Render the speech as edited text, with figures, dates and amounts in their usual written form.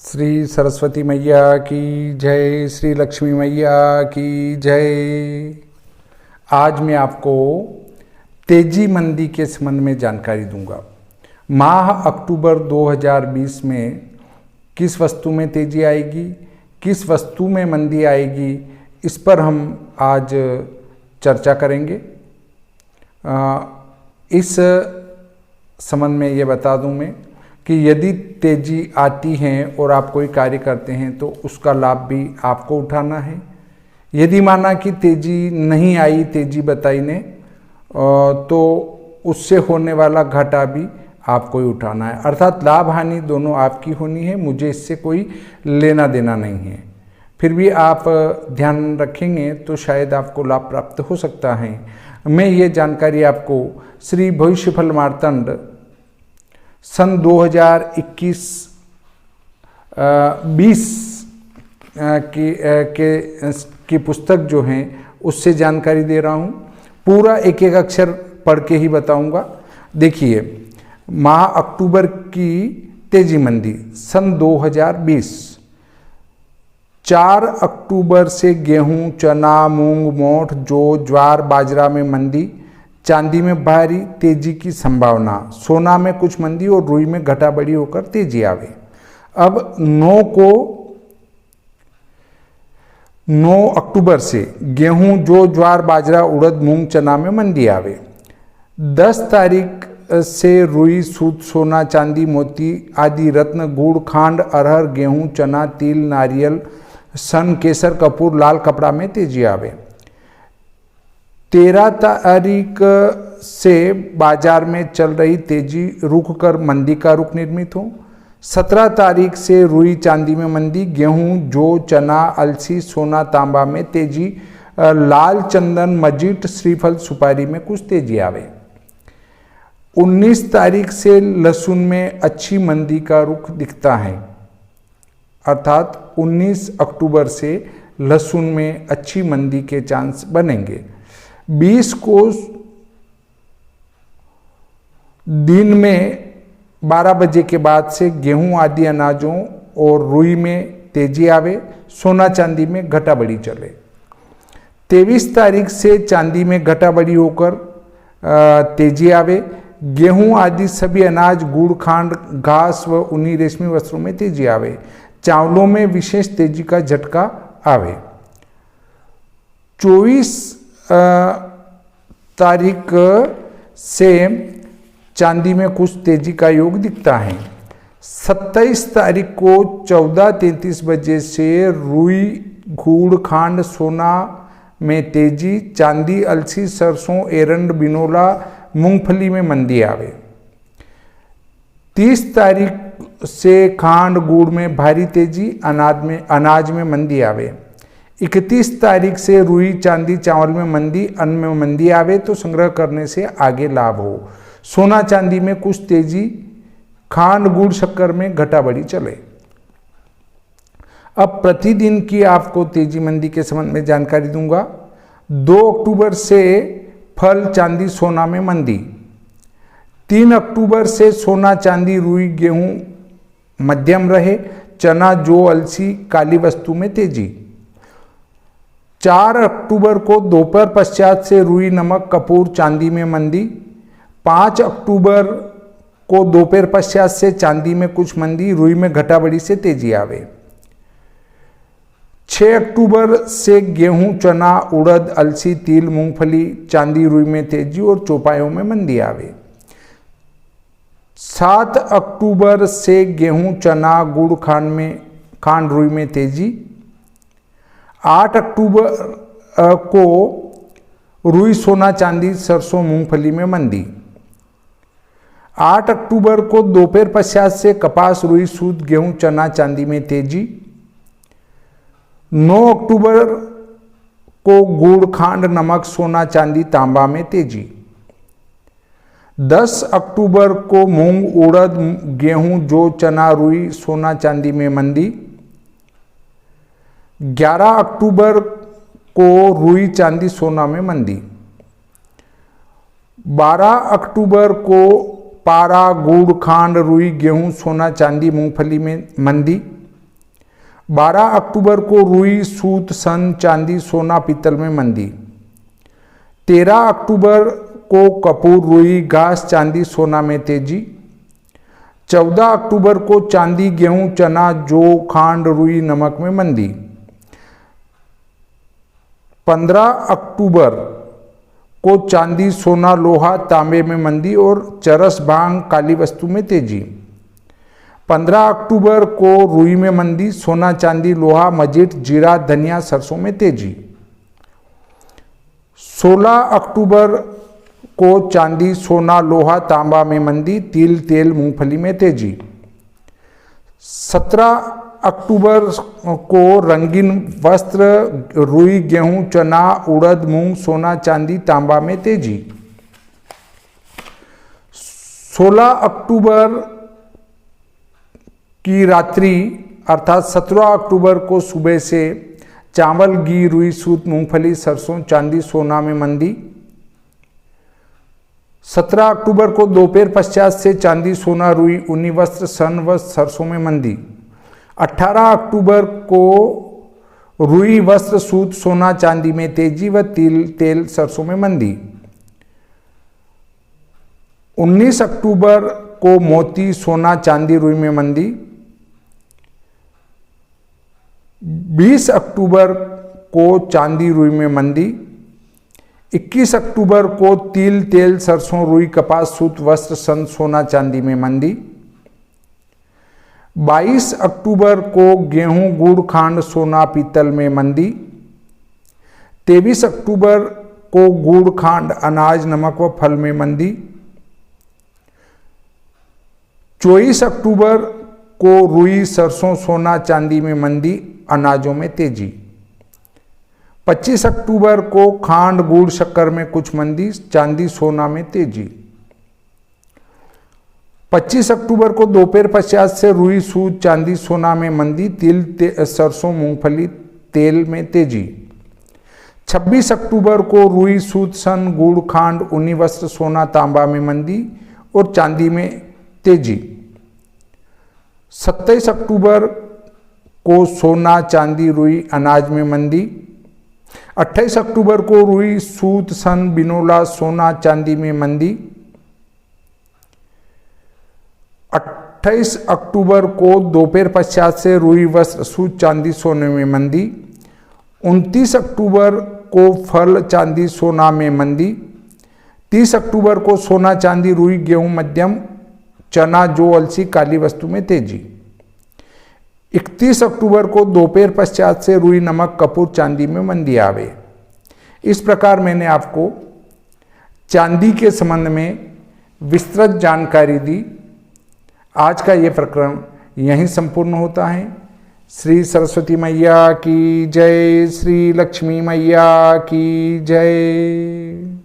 श्री सरस्वती मैया की जय, श्री लक्ष्मी मैया की जय। आज मैं आपको तेजी मंदी के संबंध में जानकारी दूंगा। माह अक्टूबर 2020 में किस वस्तु में तेजी आएगी, किस वस्तु में मंदी आएगी, इस पर हम आज चर्चा करेंगे। इस संबंध में ये बता दूं मैं कि यदि तेजी आती है और आप कोई कार्य करते हैं तो उसका लाभ भी आपको उठाना है। यदि माना कि तेजी नहीं आई, तेजी बताई ने, तो उससे होने वाला घाटा भी आपको ही उठाना है। अर्थात लाभ हानि दोनों आपकी होनी है, मुझे इससे कोई लेना देना नहीं है। फिर भी आप ध्यान रखेंगे तो शायद आपको लाभ प्राप्त हो सकता है। मैं ये जानकारी आपको श्री भविष्यफल मार्तंड सन 2021-20 की पुस्तक जो हैं उससे जानकारी दे रहा हूँ। पूरा एक एक अक्षर पढ़ के ही बताऊँगा। देखिए, माह अक्टूबर की तेजी मंदी सन 2020। 4 अक्टूबर से गेहूं, चना, मूंग, मोठ, जौ, ज्वार, बाजरा में मंदी, चांदी में भारी तेजी की संभावना, सोना में कुछ मंदी और रुई में घटा बढ़ी होकर तेजी आवे। अब 9 अक्टूबर से गेहूं, जौ, ज्वार, बाजरा, उड़द, मूंग, चना में मंदी आवे। 10 तारीख से रुई, सूत, सोना, चांदी, मोती आदि रत्न, गुड़, खांड, अरहर, गेहूं, चना, तिल, नारियल, सन, केसर, कपूर, लाल कपड़ा में तेजी आवे। 13 तारीख से बाजार में चल रही तेजी रुक कर मंदी का रुख निर्मित हो। 17 तारीख से रुई, चांदी में मंदी, गेहूं, जौ, चना, अलसी, सोना, तांबा में तेजी, लाल चंदन, मजीट, श्रीफल, सुपारी में कुछ तेजी आवे। 19 तारीख से लहसुन में अच्छी मंदी का रुख दिखता है। अर्थात 19 अक्टूबर से लहसुन में अच्छी मंदी के चांस बनेंगे। 20 को दिन में 12 बजे के बाद से गेहूं आदि अनाजों और रुई में तेजी आवे, सोना चांदी में घटा बढ़ी चले। 23 तारीख से चांदी में घटा बढ़ी होकर तेजी आवे। गेहूं आदि सभी अनाज, गुड़, खांड, घास व ऊनी रेशमी वस्त्रों में तेजी आवे। चावलों में विशेष तेजी का झटका आवे। 24 तारीख से चांदी में कुछ तेजी का योग दिखता है। 27 तारीख को 14:33 बजे से रुई, गुड़, खांड, सोना में तेजी, चांदी, अलसी, सरसों, एरंड, बिनोला, मूंगफली में मंदी आवे। 30 तारीख से खांड, गुड़ में भारी तेजी, अनाज में मंदी आवे। 31 तारीख से रुई, चांदी, चावल में मंदी, अन्न में मंदी आवे तो संग्रह करने से आगे लाभ हो। सोना चांदी में कुछ तेजी, खांड, गुड़, शक्कर में घटा बढ़ी चले। अब प्रतिदिन की आपको तेजी मंदी के संबंध में जानकारी दूंगा। 2 अक्टूबर से फल, चांदी, सोना में मंदी। 3 अक्टूबर से सोना, चांदी, रुई, गेहूं मध्यम रहे, चना, जौ, अलसी, काली वस्तु में तेजी। 4 अक्टूबर को दोपहर पश्चात से रुई, नमक, कपूर, चांदी में मंदी। 5 अक्टूबर को दोपहर पश्चात से चांदी में कुछ मंदी, रुई में घटा बढ़ी से तेजी आवे। 6 अक्टूबर से गेहूं, चना, उड़द, अलसी, तिल, मूंगफली, चांदी, रुई में तेजी और चौपायों में मंदी आवे। 7 अक्टूबर से गेहूं, चना, गुड़, खांड, रुई में तेजी। 8 अक्टूबर को रुई, सोना, चांदी, सरसों, मूंगफली में मंदी। 8 अक्टूबर को दोपहर पश्चात से कपास, रुई, सूत, गेहूं, चना, चांदी में तेजी। 9 अक्टूबर को गुड़, खांड, नमक, सोना, चांदी, तांबा में तेजी। 10 अक्टूबर को मूंग, उड़द, गेहूं, जौ, चना, रुई, सोना, चांदी में मंदी। 11 अक्टूबर को रुई, चांदी, सोना में मंदी। 12 अक्टूबर को पारा, गुड़, खांड, रुई, गेहूं, सोना, चांदी, मूंगफली में मंदी। 12 अक्टूबर को रुई, सूत, सन, चांदी, सोना, पीतल में मंदी। 13 अक्टूबर को कपूर, रुई, घास, चांदी, सोना में तेजी। 14 अक्टूबर को चांदी, गेहूं, चना, जौ, खांड, रुई, नमक में मंदी। 15 अक्टूबर को चांदी, सोना, लोहा, तांबे में मंदी और चरस, भांग, काली वस्तु में तेजी। 15 अक्टूबर को रुई में मंदी, सोना, चांदी, लोहा, मजीठ, जीरा, धनिया, सरसों में तेजी। 16 अक्टूबर को चांदी, सोना, लोहा, तांबा में मंदी, तिल, तेल, मूंगफली में तेजी। 17 अक्टूबर को रंगीन वस्त्र, रुई, गेहूं, चना, उड़द, मूंग, सोना, चांदी, तांबा में तेजी। 16 अक्टूबर की रात्रि अर्थात 17 अक्टूबर को सुबह से चावल, घी, रुई, सूत, मूंगफली, सरसों, चांदी, सोना में मंदी। 17 अक्टूबर को दोपहर पश्चात से चांदी, सोना, रुई, ऊनी वस्त्र, सन वस्त्र, सरसों में मंदी। 18 अक्टूबर को रुई, वस्त्र, सूत, सोना, चांदी में तेजी व तिल, तेल, सरसों में मंदी। 19 अक्टूबर को मोती, सोना, चांदी, रुई में मंदी। 20 अक्टूबर को चांदी, रुई में मंदी। 21 अक्टूबर को तिल, तेल, सरसों, रुई, कपास, सूत, वस्त्र, सन, सोना, चांदी में मंदी। 22 अक्टूबर को गेहूं, गुड़, खांड, सोना, पीतल में मंदी। 23 अक्टूबर को गुड़, खांड, अनाज, नमक व फल में मंदी। 24 अक्टूबर को रुई, सरसों, सोना, चांदी में मंदी, अनाजों में तेजी। 25 अक्टूबर को खांड, गुड़, शक्कर में कुछ मंदी, चांदी, सोना में तेजी। 25 अक्टूबर को दोपहर पश्चात से रुई, सूत, चांदी, सोना में मंदी, तिल, सरसों, मूंगफली, तेल में तेजी। 26 अक्टूबर को रुई, सूत, सन, गुड़, खांड, ऊनी वस्त्र, सोना, तांबा में मंदी और चांदी में तेजी। 27 अक्टूबर को सोना, चांदी, रुई, अनाज में मंदी। 28 अक्टूबर को रुई, सूत, सन, बिनोला, सोना, चांदी में मंदी। 28 अक्टूबर को दोपहर पश्चात से रुई, वस्त्र, सूत, चांदी, सोने में मंदी। 29 अक्टूबर को फल, चांदी, सोना में मंदी। 30 अक्टूबर को सोना, चांदी, रुई, गेहूं मध्यम, चना, जौ, अलसी, काली वस्तु में तेजी। 31 अक्टूबर को दोपहर पश्चात से रुई, नमक, कपूर, चांदी में मंदी आवे। इस प्रकार मैंने आपको चांदी के संबंध में विस्तृत जानकारी दी। आज का ये प्रकरण यहीं संपूर्ण होता है। श्री सरस्वती मैया की जय, श्री लक्ष्मी मैया की जय।